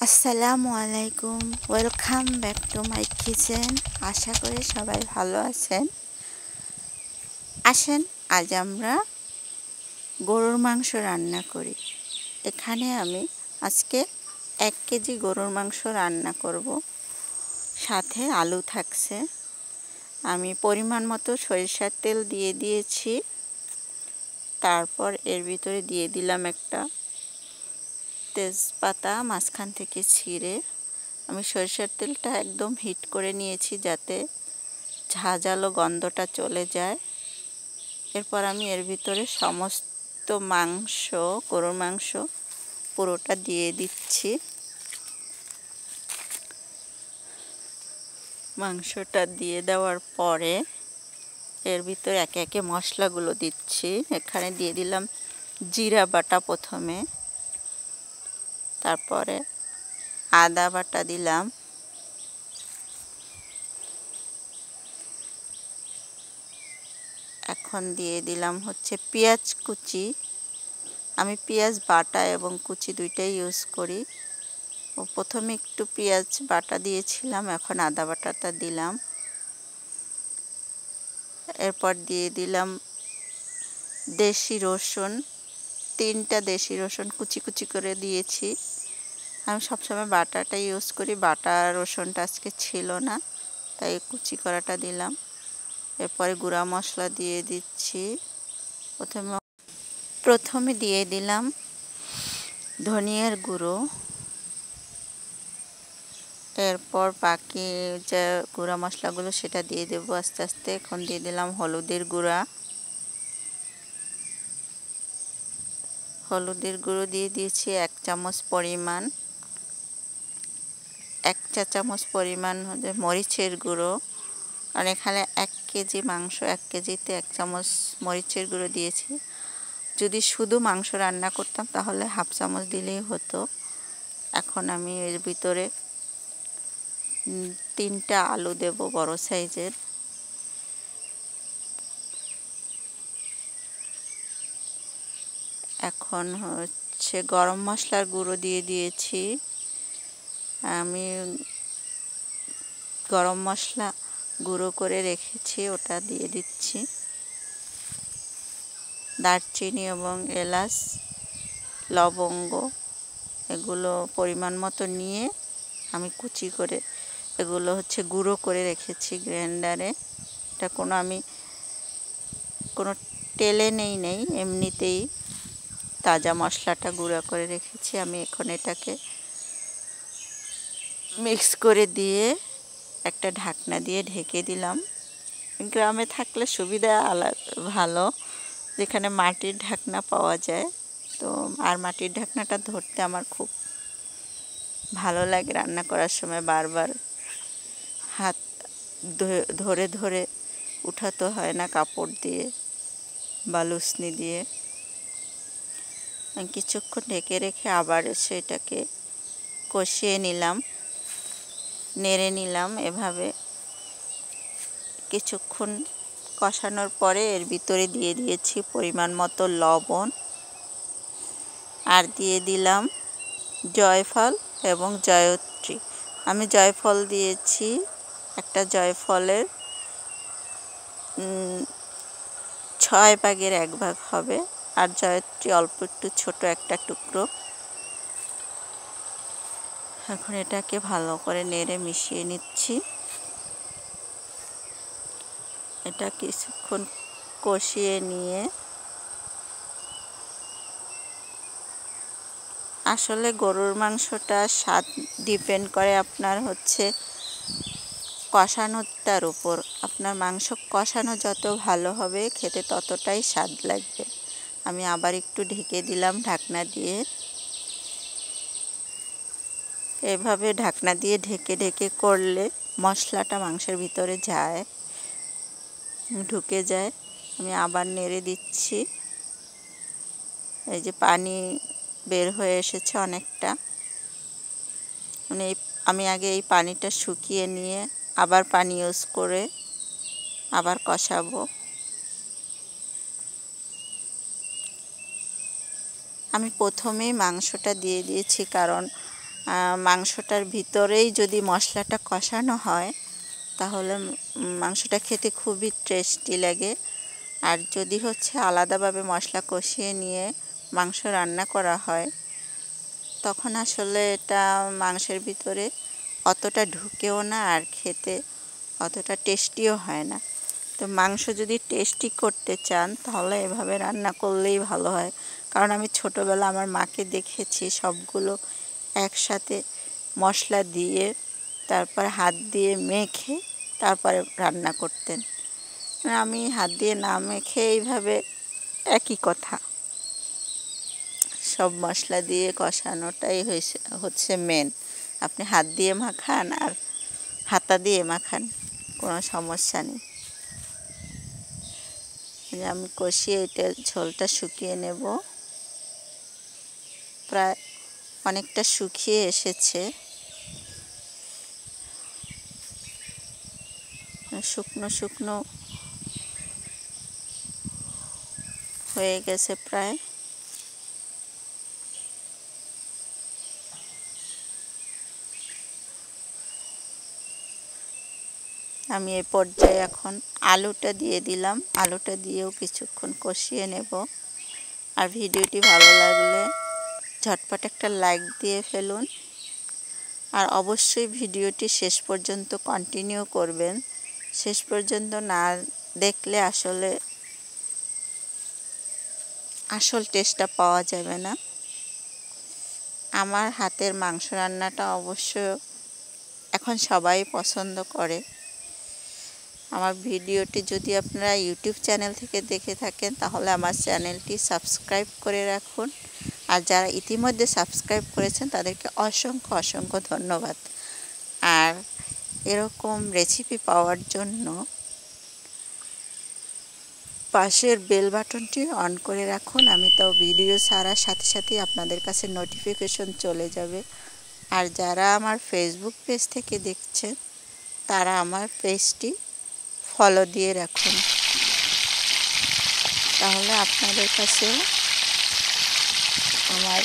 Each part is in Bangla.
আসসালামু আলাইকুম, welcome back to my kitchen. আশা করি সবাই ভালো আছেন। আসেন আজ আমরা গরুর মাংস রান্না করি। এখানে আমি আজকে 1 কেজি গরুর মাংস রান্না করব, সাথে আলু থাকছে। আমি পরিমাণ মতো সরিষার তেল দিয়ে দিয়েছি। তারপর এর ভিতরে দিয়ে দিলাম একটা তেজপাতা মাঝখান থেকে ছিঁড়ে। আমি সরিষার তেলটা একদম হিট করে নিয়েছি যাতে ঝাঁঝালো গন্ধটা চলে যায়। এরপর আমি এর ভিতরে সমস্ত মাংস, গরুর মাংস পুরোটা দিয়ে দিচ্ছি। মাংসটা দিয়ে দেওয়ার পরে এর ভিতরে একে একে মশলাগুলো দিচ্ছি। এখানে দিয়ে দিলাম জিরা বাটা প্রথমে, তারপরে আদা বাটা দিলাম, এখন দিয়ে দিলাম হচ্ছে পেঁয়াজ কুচি। আমি পেঁয়াজ বাটা এবং কুচি দুইটাই ইউজ করি। প্রথমে একটু পেঁয়াজ বাটা দিয়েছিলাম, এখন আদা বাটাটা দিলাম। এরপর দিয়ে দিলাম দেশি রসুন, 3টা দেশি রসুন কুচি কুচি করে দিয়েছি। আমি সবসময় বাটাটা ইউজ করি, বাটা রসুনটা আজকে ছিল না, তাই কুচি করাটা দিলাম। এরপরে গুঁড়া মশলা দিয়ে দিচ্ছি। প্রথমে দিয়ে দিলাম ধনিয়ার গুঁড়ো, এরপর বাকি যে গুঁড়া মশলাগুলো সেটা দিয়ে দেবো আস্তে আস্তে। এখন দিয়ে দিলাম হলুদের গুঁড়ো দিয়ে দিয়েছি 1 চামচ পরিমাণ। 1 চা চামচ পরিমাণ হচ্ছে মরিচের গুঁড়ো, আর এখানে 1 কেজি মাংস, 1 কেজিতে 1 চামচ মরিচের গুঁড়ো দিয়েছি। যদি শুধু মাংস রান্না করতাম তাহলে 1/2 চামচ দিলেই হতো। এখন আমি এর ভিতরে 3টা আলু দেব বড় সাইজের। এখন হচ্ছে গরম মশলার গুঁড়ো দিয়ে দিয়েছি। আমি গরম মশলা গুঁড়ো করে রেখেছি, ওটা দিয়ে দিচ্ছি। দারচিনি এবং এলাচ, লবঙ্গ এগুলো পরিমাণ মতো নিয়ে আমি কুচি করে এগুলো হচ্ছে গুঁড়ো করে রেখেছি গ্রাইন্ডারে। এটা আমি কোনো টেলে নেই, এমনিতেই তাজা মশলাটা গুঁড়ো করে রেখেছি। আমি এখন এটাকে মিক্স করে দিয়ে একটা ঢাকনা দিয়ে ঢেকে দিলাম। গ্রামে থাকলে সুবিধা ভালো, যেখানে মাটির ঢাকনা পাওয়া যায়। তো আর মাটির ঢাকনাটা ধরতে আমার খুব ভালো লাগে। রান্না করার সময় বারবার হাত ধরে ধরে উঠাতে হয় না কাপড় দিয়ে বা লুসনি দিয়ে। কিছুক্ষণ ঢেকে রেখে আবার সেটাকে কষিয়ে নিলাম, নেড়ে নিলাম। এভাবে কিছুক্ষণ কষানোর পরে এর ভিতরে দিয়ে দিয়েছি পরিমাণ মতো লবণ, আর দিয়ে দিলাম জয়ফল এবং জয়ত্রী। আমি জয়ফল দিয়েছি, একটা জয়ফলের 6 ভাগের 1 ভাগ হবে, আর জয়ত্রী অল্প একটু ছোট একটা টুকরো। এখন এটাকে ভালো করে নেড়ে মিশিয়ে নিচ্ছি। এটা কিছুক্ষণ কষিয়ে নিয়ে, আসলে গরুর মাংসটা স্বাদ ডিপেন্ড করে আপনার হচ্ছে কষানোটার উপর। আপনার মাংস কষানো যত ভালো হবে খেতে ততটাই স্বাদ লাগবে। আমি আবার একটু ঢেকে দিলাম ঢাকনা দিয়ে। এভাবে ঢাকনা দিয়ে ঢেকে ঢেকে করলে মশলাটা মাংসের ভিতরে ঢুকে যায়। আমি আবার নেড়ে দিচ্ছি। এই যে পানি বের হয়ে এসেছে অনেকটা। আমি আগে এই পানিটা শুকিয়ে নিয়ে আবার পানি ইউজ করে আবার কষাবো। আমি প্রথমেই মাংসটা দিয়ে দিয়েছি, কারণ মাংসটার ভিতরেই যদি মশলাটা কষানো হয় তাহলে মাংসটা খেতে খুবই টেস্টি লাগে। আর যদি হচ্ছে আলাদাভাবে মশলা কষিয়ে নিয়ে মাংস রান্না করা হয় তখন আসলে এটা মাংসের ভিতরে অতটা ঢুকেও না, আর খেতে অতটা টেস্টিও হয় না। তো মাংস যদি টেস্টি করতে চান তাহলে এভাবে রান্না করলেই ভালো হয়। কারণ আমি ছোটোবেলা আমার মাকে দেখেছি সবগুলো একসাথে মশলা দিয়ে তারপর হাত দিয়ে মেখে তারপরে রান্না করতেন। আমি হাত দিয়ে না মেখে এইভাবে একই কথা, সব মশলা দিয়ে কষানোটাই হচ্ছে মেন। আপনি হাত দিয়ে মাখান আর হাতা দিয়ে মাখান, কোনো সমস্যা নেই। আমি কষিয়ে এটা ঝোলটা শুকিয়ে নেব। প্রায় অনেকটা শুকিয়ে এসেছে, শুকনো শুকনো হয়ে গেছে প্রায়। আমি এই পর্যায়ে এখন আলুটা দিয়ে দিলাম। আলুটা দিয়েও কিছুক্ষণ কষিয়ে নেব। আর ভিডিওটি ভালো লাগলে ঝটপট একটা লাইক দিয়ে ফেলুন। আর অবশ্যই ভিডিওটি শেষ পর্যন্ত কন্টিনিউ করবেন। শেষ পর্যন্ত না দেখলে আসলে আসল টেস্টটা পাওয়া যাবে না। আমার হাতের মাংস রান্নাটা অবশ্য এখন সবাই পছন্দ করে। আমার ভিডিওটি যদি আপনারা ইউটিউব চ্যানেল থেকে দেখে থাকেন তাহলে আমার চ্যানেলটি সাবস্ক্রাইব করে রাখুন। আর যারা ইতিমধ্যে সাবস্ক্রাইব করেছেন তাদেরকে অসংখ্য অসংখ্য ধন্যবাদ। আর এরকম রেসিপি পাওয়ার জন্য পাশের বেল বাটনটি অন করে রাখুন। আমি তো ভিডিও ছাড়ার সাথে সাথেই আপনাদের কাছে নোটিফিকেশন চলে যাবে। আর যারা আমার ফেসবুক পেজ থেকে দেখছেন তারা আমার পেজটি ফলো দিয়ে রাখুন, তাহলে আপনাদের কাছে আমার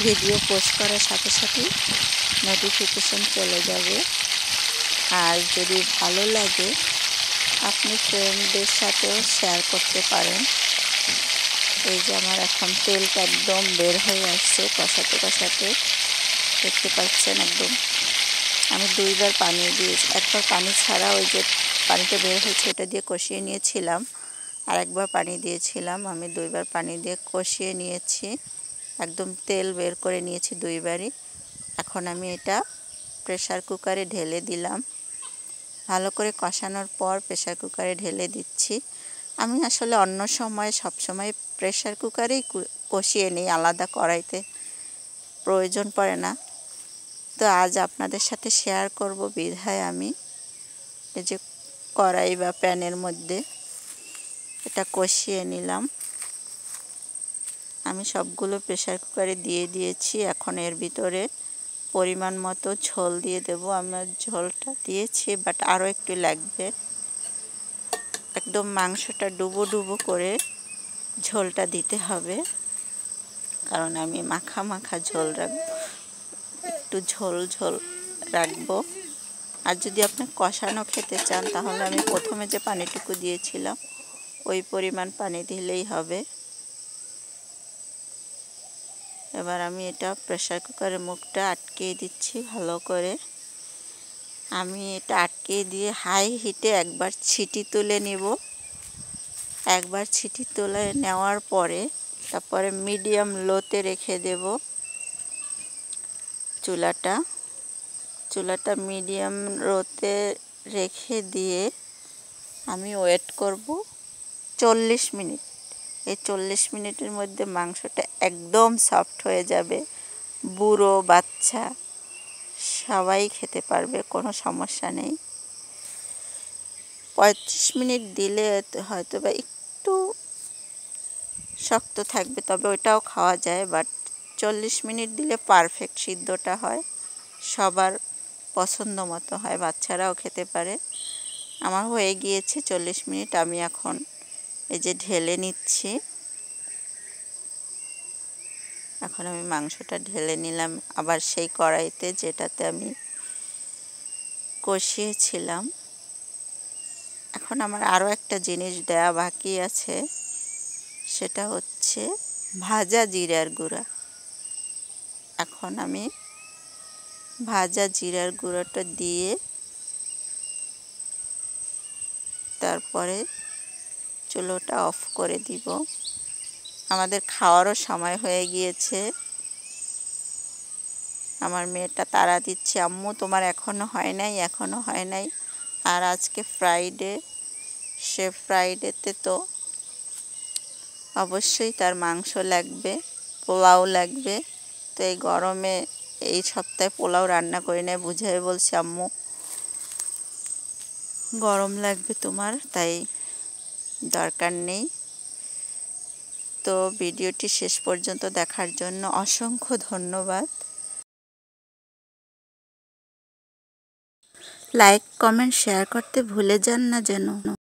ভিডিও পোস্ট করার সাথে সাথেই নোটিফিকেশন চলে যাবে। আর যদি ভালো লাগে আপনি ফ্রেন্ডদের সাথেও শেয়ার করতে পারেন। এই যে আমার এখন তেলটা একদম বের হয়ে আসছে কষাতে কষাতে, দেখতে পাচ্ছেন একদম। আমি দুইবার পানি দিয়েছি, একবার পানি ছাড়া ওই যে পানিটা বের হয়েছে ওটা দিয়ে কষিয়ে নিয়েছিলাম, আর একবার পানি দিয়েছিলাম। আমি দুইবার পানি দিয়ে কষিয়ে নিয়েছি, একদম তেল বের করে নিয়েছি দুইবারই। এখন আমি এটা প্রেসার কুকারে ঢেলে দিলাম। ভালো করে কষানোর পর প্রেসার কুকারে ঢেলে দিচ্ছি। আমি আসলে অন্য সময় সবসময় প্রেসার কুকারেই কষিয়ে নিই, আলাদা কড়াইতে প্রয়োজন পড়ে না। তো আজ আপনাদের সাথে শেয়ার করব বিধায় আমি এই যে কড়াই বা প্যানের মধ্যে এটা কষিয়ে নিলাম। আমি সবগুলো প্রেসার কুকারে দিয়ে দিয়েছি। এখন এর ভিতরে পরিমাণ মতো ঝোল দিয়ে দেব। আমার ঝোলটা দিয়েছি বাট আরও একটু লাগবে। একদম মাংসটা ডুবো ডুবো করে ঝোলটা দিতে হবে, কারণ আমি মাখা মাখা ঝোল রাখবো, একটু ঝোল ঝোল রাখবো। আর যদি আপনি কষানো খেতে চান তাহলে আমি প্রথমে যে পানিটুকু দিয়েছিলাম ওই পরিমাণ পানি দিলেই হবে। এবার আমি এটা প্রেসার কুকারের মুখটা আটকে দিচ্ছি ভালো করে। আমি এটা আটকে দিয়ে হাই হিটে একবার ছিটি তুলে নিব। একবার ছিটি তুলে নেওয়ার পরে তারপরে মিডিয়াম লোতে রেখে দেব চুলাটা মিডিয়াম লোতে রেখে দিয়ে আমি ওয়েট করব 40 মিনিট। এই 40 মিনিটের মধ্যে মাংসটা একদম সফট হয়ে যাবে। বুড়ো বাচ্চা সবাই খেতে পারবে, কোনো সমস্যা নেই। 35 মিনিট দিলে হয়তো বা একটু শক্ত থাকবে, তবে ওটাও খাওয়া যায়। বাট 40 মিনিট দিলে পারফেক্ট সিদ্ধটা হয়, সবার পছন্দ মতো হয়, বাচ্চারাও খেতে পারে। আমার হয়ে গিয়েছে 40 মিনিট। আমি এখন এই যে ঢেলে নিচ্ছি। এখন আমি মাংসটা ঢেলে নিলাম আবার সেই কড়াইতে যেটাতে আমি কষিয়েছিলাম। এখন আমার আরও একটা জিনিস দেওয়া বাকি আছে, সেটা হচ্ছে ভাজা জিরার গুঁড়া। এখন আমি ভাজা জিরার গুঁড়োটা দিয়ে তারপরে চুলোটা অফ করে দিব। আমাদের খাওয়ারও সময় হয়ে গিয়েছে। আমার মেয়েটা তাড়া দিচ্ছে, আম্মু তোমার এখনো হয় নাই, এখনো হয় নাই। আর আজকে ফ্রাইডে, সে ফ্রাইডেতে তো অবশ্যই তার মাংস লাগবে, পোলাও লাগবে। তো এই গরমে এই সপ্তাহে পোলাও রান্না করি না, বুঝাই বলছি আম্মু গরম লাগবে তোমার, তাই দরকার নেই। তো ভিডিওটি শেষ পর্যন্ত দেখার জন্য অসংখ্য ধন্যবাদ। লাইক, কমেন্ট, শেয়ার করতে ভুলে যান না যেন।